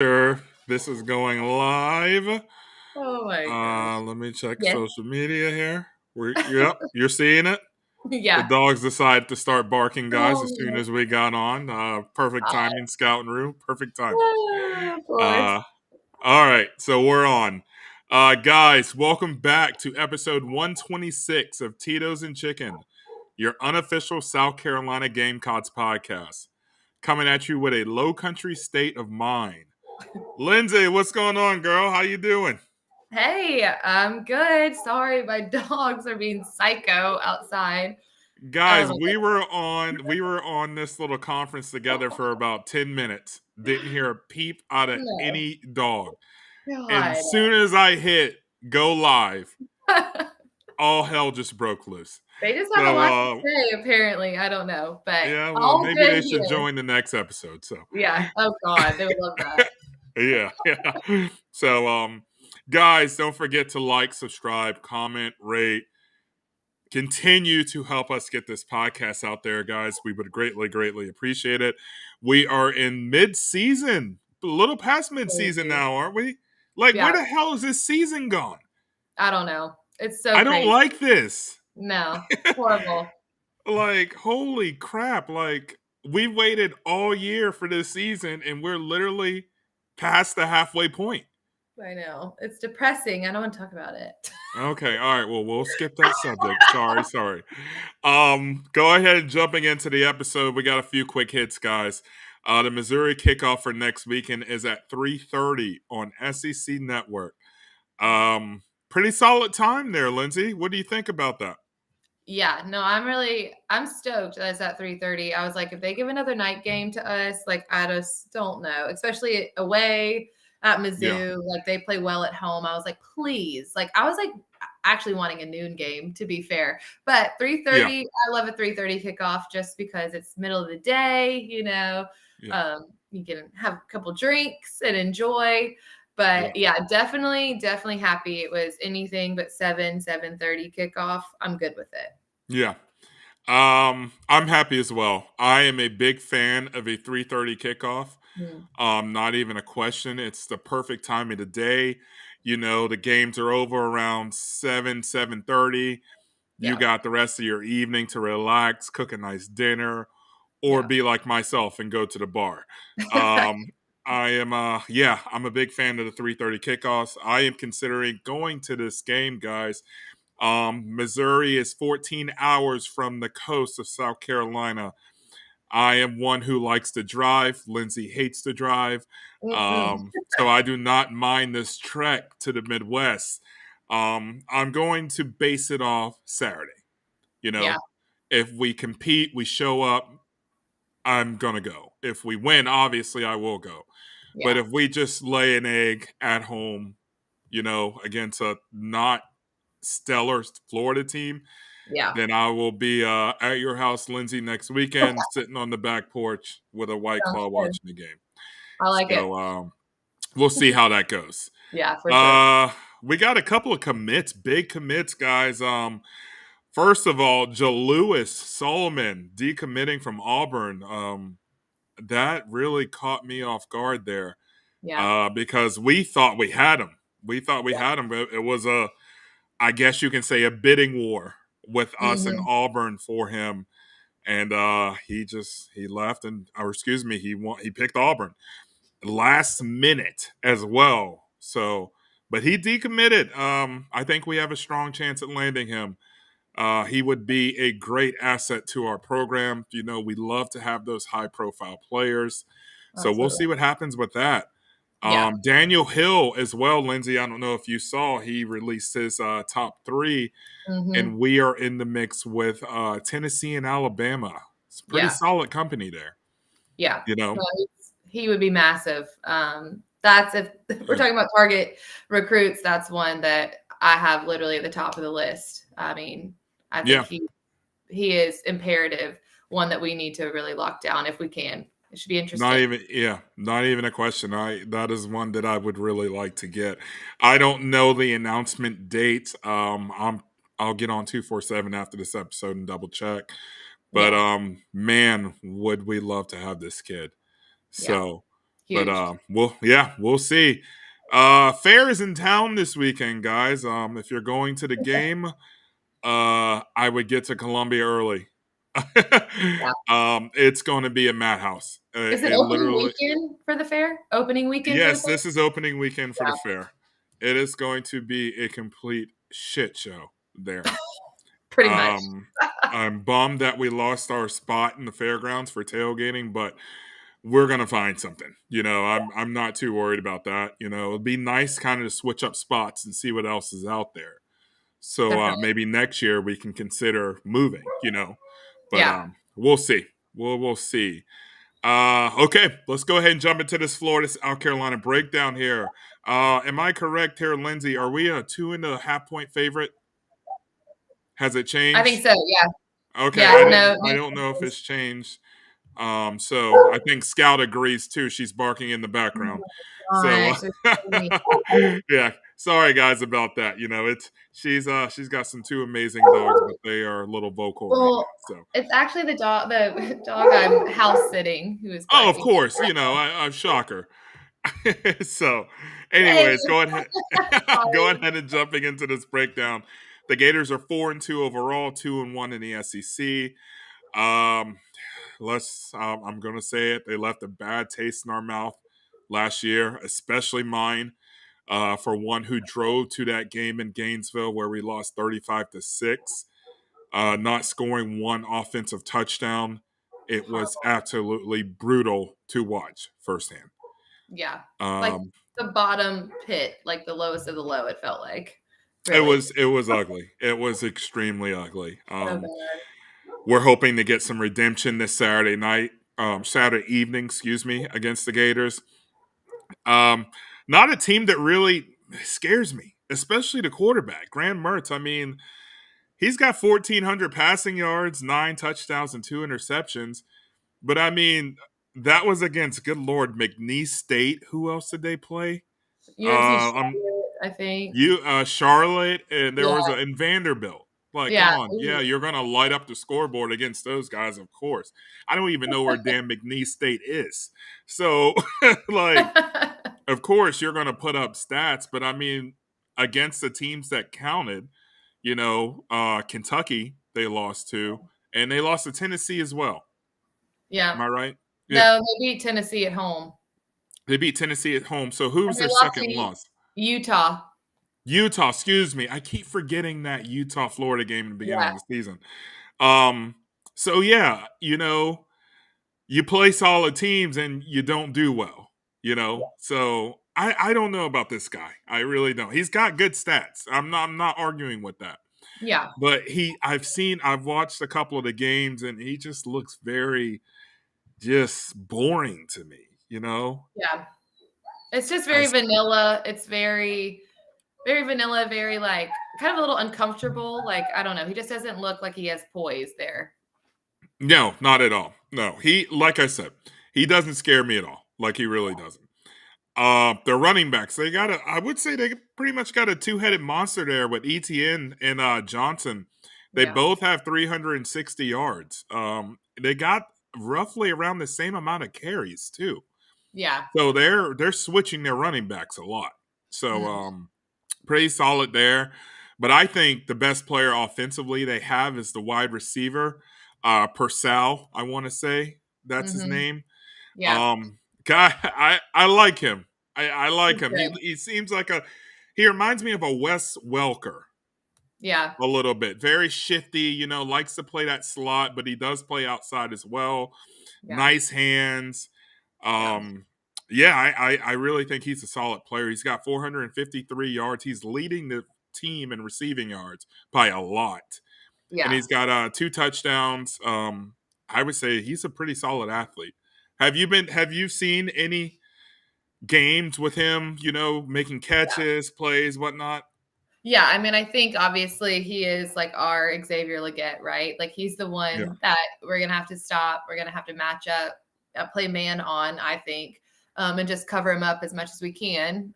Sure, this is going live. Oh my gosh. Let me check Yes. social media here. Yep, you're seeing it. The Yeah. dogs decided to start barking, guys, as soon Oh, as we got on. Perfect God. timing, scouting room. Perfect timing. Of course. Uh, all right, so we're on. Guys, welcome back to episode 126 of Titos and Chicken, your unofficial South Carolina Gamecocks podcast, coming at you with a low country state of mind. Lindsay, what's going on, girl? How you doing? Hey, I'm good. Sorry, my dogs are being psycho outside. Guys, Oh we were on this little conference together for about 10 minutes. Didn't hear a peep out of no. any dog. And God. soon as I hit go live, all hell just broke loose. They just have a So lot to say, apparently. I don't know, but yeah, well all maybe good they should here. join the next episode. So Yeah. Oh God, they would love that. yeah. So guys, don't forget to like, subscribe, comment, rate. Continue to help us get this podcast out there, guys. We would greatly appreciate it. We are in mid-season, a little past mid-season Crazy. now, aren't we? Like, where Yeah. the hell is this season gone? I don't know. It's so I don't crazy. like this. No. Horrible. Like, holy crap. Like, we waited all year for this season, and we're literally past the halfway point. I know. It's depressing. I don't want to talk about it. Okay, all right. Well, we'll skip that subject. Sorry. Go ahead and jumping into the episode. We got a few quick hits, guys. The Missouri kickoff for next weekend is at 3:30 on SEC Network. Pretty solid time there, Lindsay. What do you think about that? Yeah, no, I'm stoked that it's at 3:30. I was like, if they give another night game to us, like I just don't know, especially away at Yeah, Mizzou, like they play well at home. I was like, please. Like I was like actually wanting a noon game to be fair. But yeah, 3:30, I love a 3:30 kickoff just because it's middle of the day. yeah, You can have a couple drinks and enjoy. yeah, But yeah, definitely happy it was anything but 7:30 kickoff. I'm good with it. yeah. I'm happy as well. I am a big fan of a 3:30 kickoff. Mm. Not even a question. It's the perfect time of the day. You know, the games are over around 7:30. You Yeah. got the rest of your evening to relax, cook a nice dinner, or Yeah. be like myself and go to the bar. Exactly. I'm a big fan of the 3:30 kickoffs. I am considering going to this game, guys. Missouri is 14 hours from the coast of South Carolina. I am one who likes to drive. Lindsay hates to drive. Mm-mm. So I do not mind this trek to the Midwest. I'm going to base it off Saturday. You Yeah. know, if we compete, we show up, I'm going to go. If we win, obviously I will go. But Yeah. if we just lay an egg at home, against a not stellar Florida team, Yeah. then I will be at your house, Lindsay, next weekend, sitting on the back porch with a White Sounds Claw good. watching the game. I like it. So we'll see how that goes. Yeah, for sure. Uh, we got a couple of commits, big commits, guys. First of all, Jalewis Solomon decommitting from Auburn. That really caught me off guard there Yeah. because we thought we had him. We thought we Yeah. had him. But it was I guess you can say, a bidding war with us and Hmm. Auburn for him. And he left or excuse me, he picked Auburn last minute as well. So, but he decommitted. I think we have a strong chance at landing him. He would be a great asset to our program. You know, we love to have those high profile players. So we'll Absolutely. see what happens with that. Yeah. Daniel Hill as well, Lindsay. I don't know if you saw, he released his top three, Hmm. and we are in the mix with Tennessee and Alabama. It's pretty Yeah. solid company there, Yeah. you know? No, he would be massive. That's if we're Yeah. talking about target recruits, that's one that I have literally at the top of the list. I mean, I think Yeah. he is imperative, one that we need to really lock down if we can. It should be Not interesting. even not even a question. I That is one that I would really like to get. I don't know the announcement date. I'll get on 247 after this episode and double check. But Yeah. man, would we love to have this kid. Yeah. So But Huge. we'll see. Fair is in town this weekend, guys. If you're going to the game, I would get to Columbia early. Yeah. It's going to be a madhouse. Is it It opening literally, weekend for the fair? Opening weekend for the yes, fair? this is opening weekend for the Yeah. fair. It is going to be a complete shit show there. Pretty much. Um, I'm bummed that we lost our spot in the fairgrounds for tailgating, but we're gonna find something. I'm not too worried about that. It'd be nice kind of to switch up spots and see what else is out there. So Definitely. maybe next year we can consider moving. But Yeah. we'll see. We'll see. Okay, let's go ahead and jump into this Florida South Carolina breakdown here. Am I correct here, Lindsay? Are we a 2.5 point favorite? Has it I think changed? so. Yeah. Okay, Yeah. I didn't. No, I no don't know if changes. it's changed. So I think Scout agrees too. She's barking in the Oh background. So my gosh. There's so many. yeah, sorry guys about that. It's she's got some two amazing dogs, but they are a little vocal right Well, now. So it's actually the dog I'm house sitting who is oh, of barking. course, I'm shocker. So, Yay! anyways, go ahead, go Sorry. ahead and jumping into this breakdown. The Gators are 4-2 overall, 2-1 in the SEC. Um, I'm gonna say it. They left a bad taste in our mouth last year, especially mine. For one who drove to that game in Gainesville where we lost 35-6, not scoring one offensive touchdown. It was Horrible. absolutely brutal to watch firsthand. Yeah. Like Um, the bottom pit, like the lowest of the low, it felt like. it Really. was it was ugly. It was extremely ugly. So bad. We're hoping to get some redemption this Saturday evening, excuse me, against the Gators. Um, Not a team that really scares me, especially the quarterback, Graham Mertz. I mean, he's got 1,400 passing yards, 9 touchdowns, and 2 interceptions. But I mean, that was against, good Lord, McNeese State. Who else did they play? UNC Um, Charlotte, I think. Charlotte, and there was Yeah. in Vanderbilt. Like, come Yeah. on, yeah, you're gonna light up the scoreboard against those guys, of course. I don't even know where damn McNeese State is, so like, of course you're gonna put up stats. But I mean, against the teams that counted, Kentucky they lost to, and they lost to Tennessee as well. Yeah. Am I right? Yeah, No, they beat Tennessee at home. they beat Tennessee at home. So who And was they their lost second to loss? Utah. Utah, excuse me. I keep forgetting that Utah Florida game in the beginning Yeah. of the season. Um, so yeah, you play solid teams and you don't do well, So I don't know about this guy. I really don't. He's got good stats. I'm not arguing with that. Yeah. But I've watched a couple of the games and he just looks very just boring to me, you know? Yeah. It's just I very vanilla. It's very, very vanilla, very like kind of a little uncomfortable. Like, I don't know. He just doesn't look like he has poise there. No, not at all. No, like I said, he doesn't scare me at all. Like he really doesn't. Their running backs, I would say they pretty much got a two-headed monster there with ETN and Johnson. They Yeah. both have 360 yards. They got roughly around the same amount of carries too. Yeah. So they're switching their running backs a lot. So Mhm. pretty solid there. But I think the best player offensively they have is the wide receiver, Purcell. I want to say that's his Mhm. name. Yeah. Guy, I like him. I like He's him. He good. he seems like he reminds me of a Wes Welker Yeah. a little bit. Very shifty, likes to play that slot, but he does play outside as well. Yeah. Nice hands. Yeah. Um, yeah, I really think he's a solid player. He's got 453 yards. He's leading the team in receiving yards by a lot, and Yeah. he's got 2 touchdowns. I would say he's a pretty solid athlete. Have you seen any games with him, making catches, plays, whatnot? Yeah, I mean, I think obviously he is like our Xavier Legette, right? Like he's the Yeah. one that we're gonna have to stop. We're gonna have to match up, play man on, I think, and just cover him up as much as we can.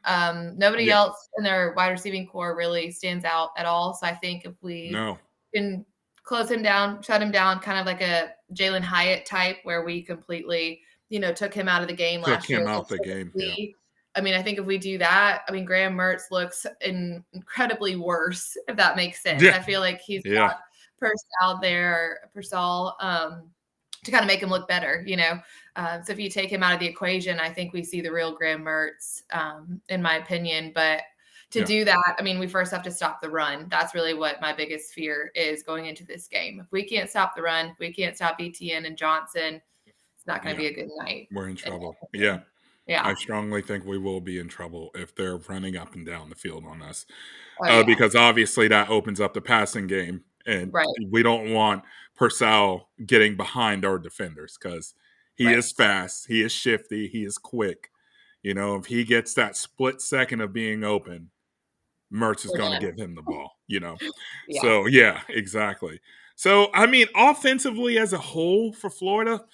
Nobody Yeah. else in their wide receiving core really stands out at all. So I think if we No. can close him down, shut him down, kind of like a Jalen Hyatt type, where we completely, took him out of the game Took last year him out against the game. Yeah. Tennessee. I mean, I think if we do that, I mean, Graham Mertz looks incredibly worse, if that makes sense. Yeah. I feel like he's Yeah. got Purcell there, Purcell, to kind of make him look better. So if you take him out of the equation, I think we see the real Graham Mertz, in my opinion. But to Yeah. do that, I mean, we first have to stop the run. That's really what my biggest fear is going into this game. If we can't stop the run, if we can't stop ETN and Johnson, it's not going to Yeah. be a good night. We're in trouble. Yeah. I Yeah. strongly think we will be in trouble if they're running up and down the field on us. Oh, yeah. Because obviously that opens up the passing game, and Right. we don't want Purcell getting behind our defenders because he Right. is fast, he is shifty, he is quick. If he gets that split second of being open, Mertz is We're going to done. give him the ball. Yeah. So, yeah, exactly. So, I mean, offensively as a whole for Florida,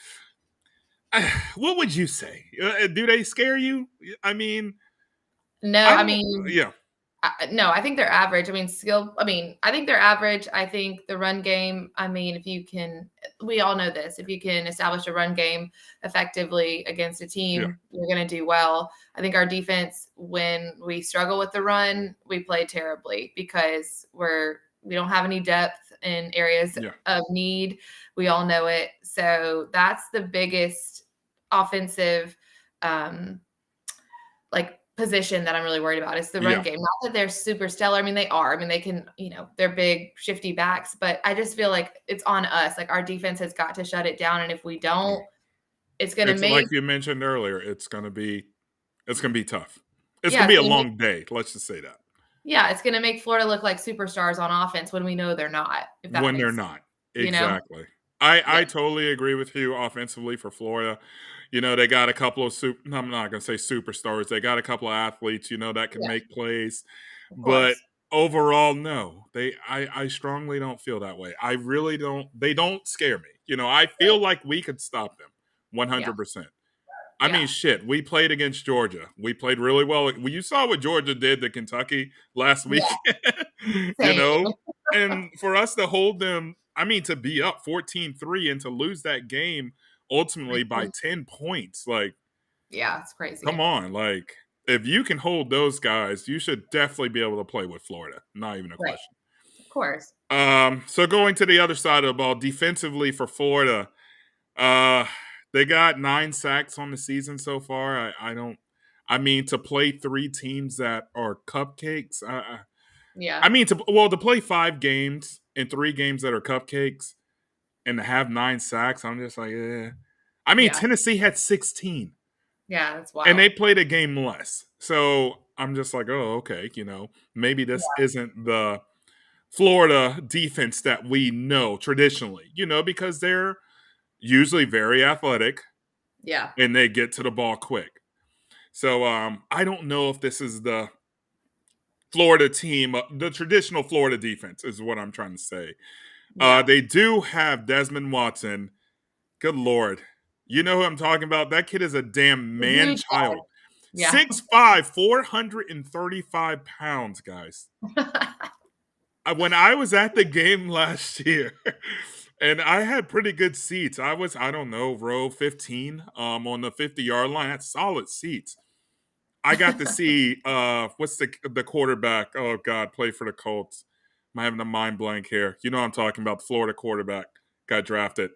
what would you say? Do they scare you? I mean, No, I I don't, mean, yeah, no, I think they're average. I mean, I think they're average. I think the run game, I mean, we all know this, if you can establish a run game effectively against a yeah, team, you're going to do well. I think our defense, when we struggle with the run, we play terribly because we don't have any depth in areas yeah, of need. We all know it. So that's the biggest offensive, um, like position that I'm really worried about is the run yeah. game. Not that they're super stellar. I mean, they are. I mean, they can, they're big, shifty backs, but I just feel like it's on us. Like our defense has got to shut it down. And if we don't, it's going to It's like make, you mentioned earlier. It's gonna be tough. It's yeah, gonna it's be a going to make, long day. Let's just say that. yeah, it's going to make Florida look like superstars on offense when we know they're not, if that When they're makes sense, not. you know? Exactly. I Yeah. totally agree with you offensively for Florida. They got a couple of I'm not gonna say superstars. They got a couple of athletes, that can Yeah, make plays. of But course. overall, no. I strongly don't feel that way. I really don't. They don't scare me. I feel Right. like we could stop them Yeah. 100%. I mean, Yeah. shit. We played against Georgia. We played really well. Well, you saw what Georgia did to Kentucky last Yeah. week. you Same. know, and for us to hold them, I mean, to be up 14-3 and to lose that game ultimately by 10 points, like, Yeah. It's come crazy. on, like, if you can hold those guys, you should definitely be able to play with Florida. Not even a Right. question. Of course. So going to the other side of the ball, defensively for Florida, uh, they got 9 sacks on the season so far. I don't. I mean, to play 3 teams that are cupcakes. I Yeah. mean, to play 5 games and 3 games that are cupcakes, and to have 9 sacks, I'm just like, eh. I mean, Yeah. Tennessee had 16, Yeah. That's and wild. they played a game less. So I'm just like, oh, okay. Maybe this isn't the Florida defense that we know traditionally. Because they're usually very athletic Yeah. and they get to the ball quick. So I don't know if this is the Florida team, the traditional Florida defense is what I'm trying to say. Yeah. They do have Desmond Watson. Good Lord. You know who I'm talking about? That kid is a damn man Huge. child. Yeah. 6'5, 435 pounds, guys. When I was at the game last year, and I had pretty good seats. I don't know, row 15 on the 50-yard line. That's solid seats. I got to see what's the quarterback? Oh God, play for the Colts. I'm having a mind blank here. You know what I'm talking about. The Florida quarterback got drafted.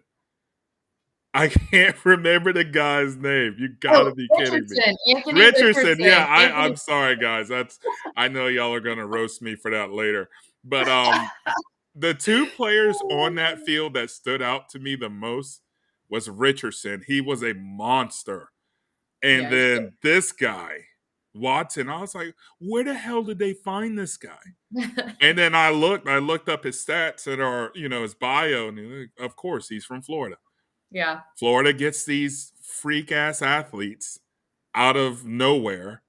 I can't remember the guy's name. You Oh, gotta be kidding me. Richardson, Anthony Richardson. Yeah, Richardson, I'm Anthony. sorry, guys. I know y'all are gonna roast me for that later. But the 2 players on that field that stood out to me the most was Richardson. He was a monster. And Yeah, he's then this guy, Watson, I was like, where the hell did they find this guy? good. And then I looked up his stats and his bio, and of course he's from Florida. Yeah, Florida gets these freak ass athletes out of nowhere.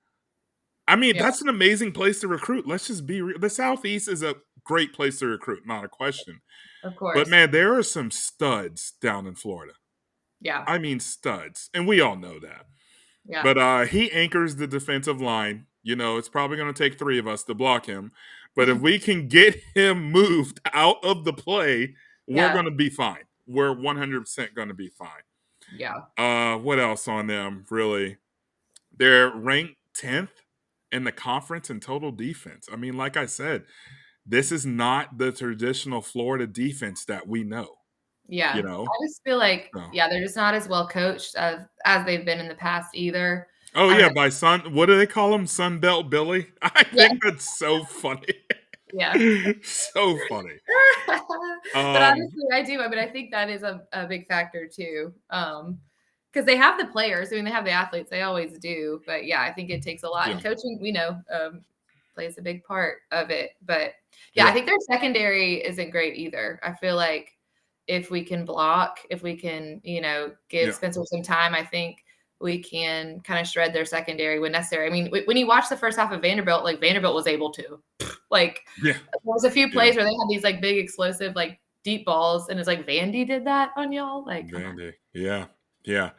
I mean, yeah, that's an amazing place to recruit. Let's just be real. The Southeast is a great place to recruit, not a question. of But course. man, there are some studs down in Florida. Yeah, I mean, studs, and we all know that. yeah, But he anchors the defensive line. It's probably going to take 3 of us to block him. But if we can get him moved out of the play, we're yeah, going to be fine. We're 100% going to be fine. Yeah. What else on them? Really, they're ranked 10th in the conference in total defense. I mean, like I said, this is not the traditional Florida defense that we know. You Yeah. know, I just feel like, so. yeah, they're just not as well coached as they've been in the past either. Oh I don't yeah, know. by Sun. What do they call him? Sunbelt Billy. I Yeah. think that's so funny. Yeah. So funny. But Um, honestly, I do. I mean, I think that is a big factor too. Because they have the players. I mean, they have the athletes. They always do. But yeah, I think it takes a lot. yeah, And coaching, we know, plays a big part of it. But yeah, I yeah, think their secondary isn't great either. I feel like if we can block, if we can, give yeah, Spencer some time, I think we can kind of shred their secondary when necessary. I mean, when you watch the first half of Vanderbilt, like Vanderbilt was able to, like yeah, there was a few yeah. plays where they had these like big explosive like deep balls, and it's like Vandy did that on y'all. Like, come on. Vandy. Yeah, yeah.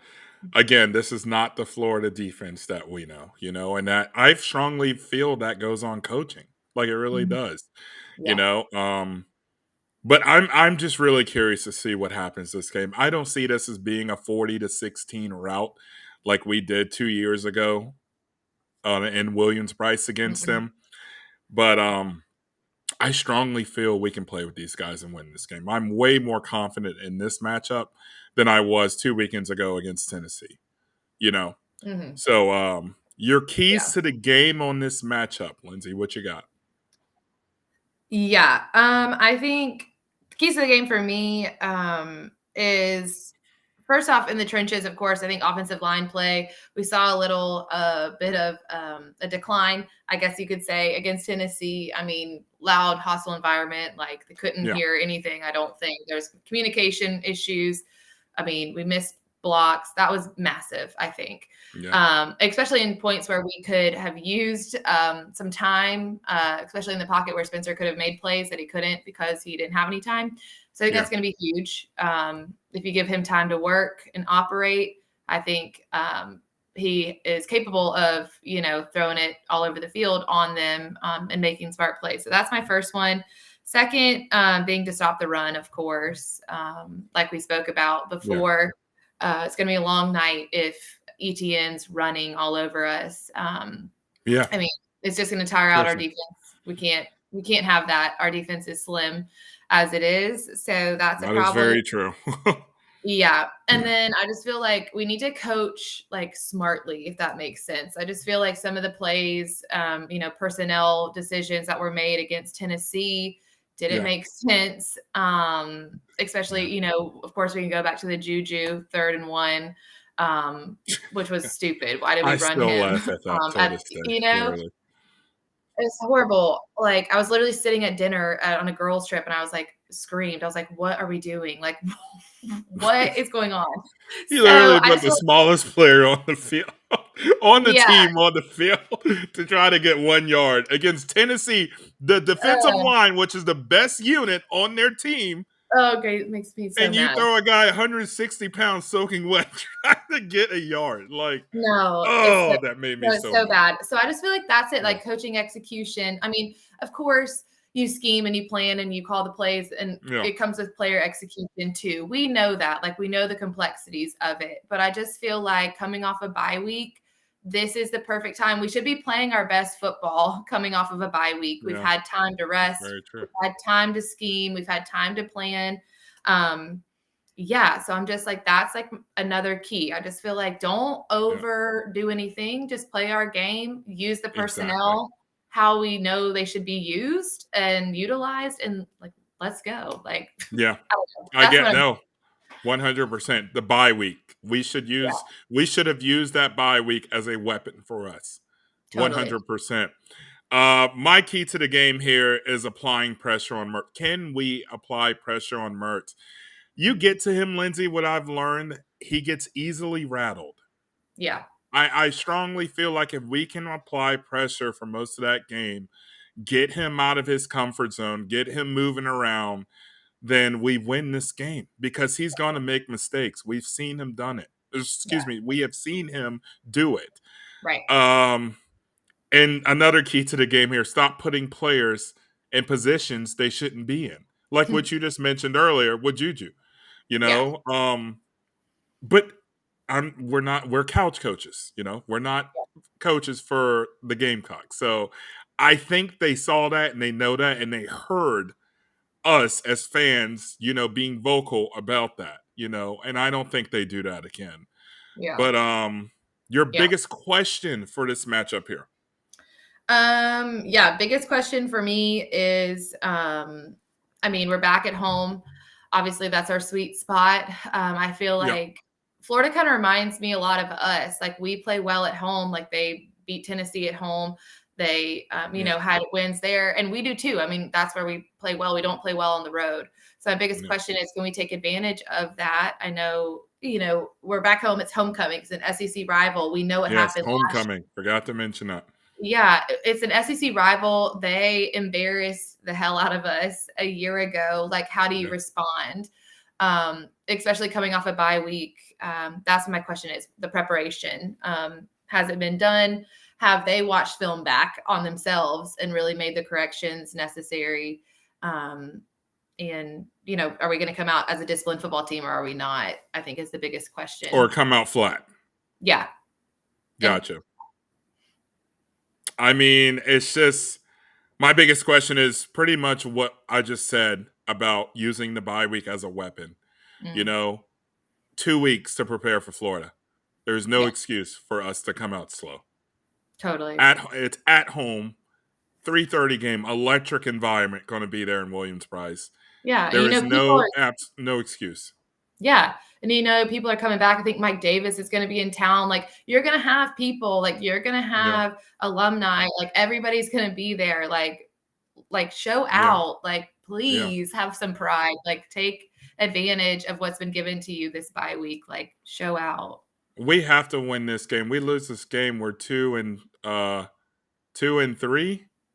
Again, this is not the Florida defense that we know, and that I strongly feel that goes on coaching. Like it really Mhm. does, you Yeah. know. But I'm just really curious to see what happens this game. I don't see this as being a 40-16 route like we did 2 years ago in Williams Brice against Mhm. them. But I strongly feel we can play with these guys and win this game. I'm way more confident in this matchup than I was 2 weekends ago against Tennessee. You know, Mhm. so your keys Yeah. to the game on this matchup, Lindsay. What you got? Yeah. I think the keys to the game for me is first off in the trenches, of course. I think offensive line play. We saw a little bit of a decline, I guess you could say, against Tennessee. I mean, loud, hostile environment. Like they couldn't Yeah, hear anything. I don't think there's communication issues. I mean, we missed blocks. That was massive, I think. yeah, Especially in points where we could have used some time, especially in the pocket where Spencer could have made plays that he couldn't because he didn't have any time. So I think yeah, that's going to be huge. If you give him time to work and operate, I think he is capable of, throwing it all over the field on them and making smart plays. So that's my first one. Second, being to stop the run, of course, like we spoke about yeah, before. It's going to be a long night if ETN's running all over us. yeah. I mean, it's just going to tire out our Seriously, defense. We can't have that. Our defense is slim as it is, so that's a that is problem. very true. Yeah, and then I just feel like we need to coach, like, smartly, if that makes sense. I just feel like some of the plays, personnel decisions that were made against Tennessee didn't Yeah, make sense, especially, yeah. of course, we can go back to the Juju 3rd and 1, which was stupid. Why did we I run still him? laugh at that till At this day. you know? Literally. It's horrible. Like, I was literally sitting at dinner on a girls' trip, and I was, like, screamed. I was like, "What are we doing? Like, what is going on?" He So, literally I put just the feel smallest player on the field, on the yeah, team on the field to try to get 1 yard against Tennessee, the defensive uh, line, which is the best unit on their team, oh, okay, it makes me so and you mad. throw a guy 160 pounds soaking wet trying to get a yard. Like, No, oh, that made me it's so so mad. bad. So I just feel like that's it, Yeah, like coaching execution. I mean, of course, you scheme and you plan and you call the plays, and yeah, it comes with player execution too. We know that, like we know the complexities of it. But I just feel like coming off a bye week, this is the perfect time. We should be playing our best football coming off of a bye week. We've yeah, had time to that's rest, very true. we've had time to scheme, we've had time to plan. Um, yeah, so I'm just like, that's like another key. I just feel like don't Yeah, overdo anything. Just play our game, use the exactly. personnel how we know they should be used and utilized, and like, let's go. Like, Yeah, I don't know. I That's get what I'm, no. 100%. The bye week. yeah, We should have used that bye week as a weapon for us. totally. 100%. My key to the game here is applying pressure on Mertz. Can we apply pressure on Mertz? You get to him, Lindsay, what I've learned, he gets easily rattled. Yeah. I strongly feel like if we can apply pressure for most of that game, get him out of his comfort zone, get him moving around, then we win this game because he's going to make mistakes. We've seen him done it. Yeah. Excuse me, we have seen him do it. Right. Um, and another key to the game here: stop putting players in positions they shouldn't be in, like what you just mentioned earlier with Juju. You Yeah. know, but we're couch coaches, we're not coaches for the Gamecocks. So I think they saw that and they know that and they heard us as fans, being vocal about that, and I don't think they do that again. Yeah. But your Yeah. biggest question for this matchup here. Yeah, biggest question for me is I mean, we're back at home. Obviously, that's our sweet spot. I feel Yeah. like Florida kind of reminds me a lot of us. Like we play well at home, like they beat Tennessee at home. They Yeah. had wins there, and we do too. I mean, that's where we play well. We don't play well on the road. So my biggest Yeah. question is, can we take advantage of that? I know, we're back home. It's homecoming. It's an SEC rival. We know what Yes, happened last. homecoming. Forgot to mention that. Yeah, it's an SEC rival. They embarrassed the hell out of us a year ago. Like, how do you Yeah. respond? Especially coming off a bye week. That's what my question is. The preparation. Has it been done? Have they watched film back on themselves and really made the corrections necessary? And are we going to come out as a disciplined football team or are we not? I think is the biggest Or question. come out flat. Yeah. And Gotcha. I mean, it's just my biggest question is pretty much what I just said about using the bye week as a weapon. You mm, know, 2 weeks to prepare for Florida. There's no yeah, excuse for us to come out slow. totally. It's at home, 3:30 game, electric environment going to be there in Williams-Brice. Yeah. And There is people are. no excuse. Yeah. And people are coming back. I think Mike Davis is going to be in town. Like you're going to have people, like you're going to Yeah, have alumni, like everybody's going to be there. Like show yeah, out, like yeah. please have some pride, like take advantage of what's been given to you this bye week, like show out. We have to win this game. We lose this game, we're 2-3.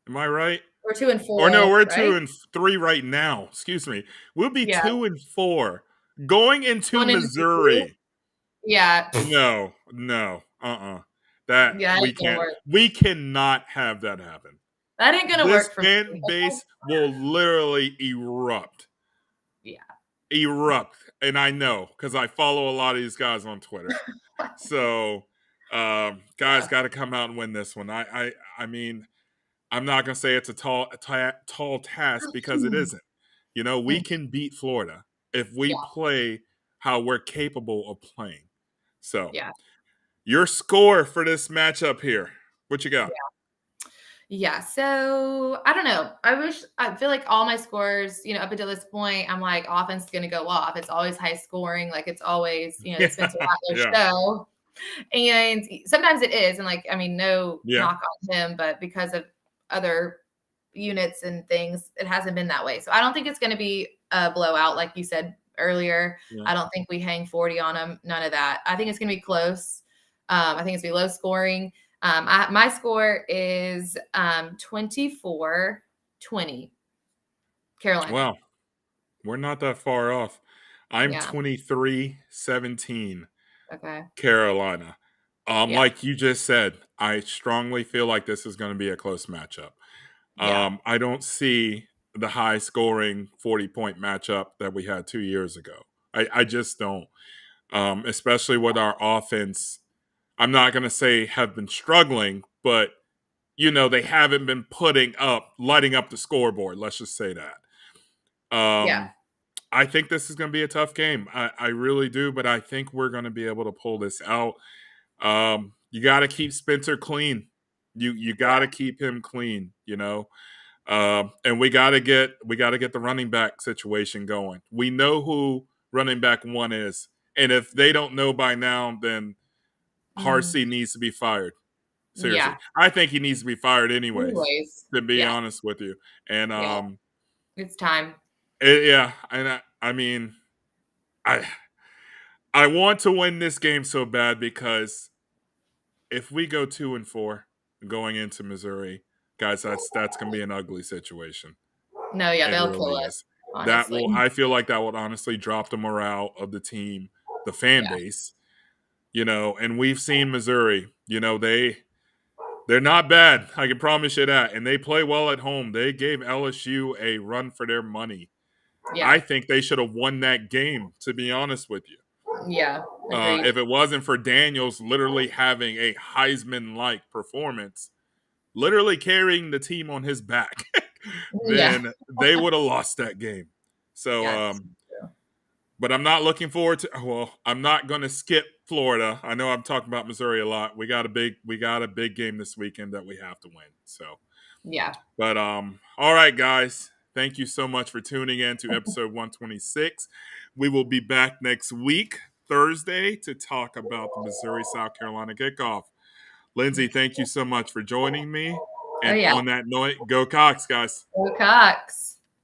Am I right? We're 2 and Or no, 4, we're two right? and three right now. Excuse me. We'll be Yeah. 2-4 going into Going into Missouri. Missouri. Yeah. No, no, that Yeah, that we ain't gonna can't. work. We cannot have that happen. That ain't gonna This work for fan me. base will literally erupt, Yeah. erupt, and I know because I follow a lot of these guys on Twitter. So, guys, Yeah. got to come out and win this one. I mean, I'm not gonna say it's a tall task because it isn't. We can beat Florida if we Yeah. play how we're capable of playing. So, Yeah. your score for this matchup here. What you got? Yeah. So I don't know. I feel like all my scores, up until this point, I'm like, offense is going to go off. It's always high scoring. Like it's always, the Yeah, Spencer Rattler yeah, show. And sometimes it is. And like, I mean, no yeah, knock on him, but because of other units and things, it hasn't been that way. So I don't think it's going to be a blowout, like you said earlier. yeah. I don't think we hang 40 on them. None of that. I think it's going to be close. I think it's going to be low scoring. My score is 24-20 Carolina. Wow, we're not that far off. I'm Yeah. 23-17 Okay. Carolina. Yeah. Like you just said, I strongly feel like this is going to be a close matchup. Yeah. I don't see the high scoring 40-point matchup that we had 2 years ago. I just don't. Especially with our offense. I'm not going to say have been struggling, but they haven't been lighting up the scoreboard. Let's just say that. Yeah. I think this is going to be a tough game. I really do, but I think we're going to be able to pull this out. You got to keep Spencer clean. You got to keep him clean. And we got to get the running back situation going. We know who running back one is, and if they don't know by now, then Mm, Harsey needs to be fired. Seriously, yeah. I think he needs to be fired anyways. Anyways. To be Yeah. honest with you, and Yeah. It's time. yeah, and I mean, I I want to win this game so bad because if we go 2-4 going into Missouri, guys, that's gonna be an ugly situation. No, yeah, It they'll really kill us, is. honestly. I feel like that will honestly drop the morale of the team, the fan Yeah. base, and we've seen Missouri, they're not bad. I can promise you that. And they play well at home. They gave LSU a run for their money. Yeah. I think they should have won that game, to be honest with you. Yeah. Agreed. If it wasn't for Daniels literally having a Heisman-like performance, literally carrying the team on his back, Yeah. then they would have lost that game. So, Yeah. It's true. but I'm not looking forward to. Well, I'm not going to skip Florida. I know I'm talking about Missouri a lot. We got a big game this weekend that we have to win. So, Yeah. but all right, guys. Thank you so much for tuning in to episode 126. We will be back next week, Thursday, to talk about the Missouri South Carolina kickoff. Lindsay, thank you so much for joining me. Oh And yeah. on that note, go Cox, guys. Go Cox.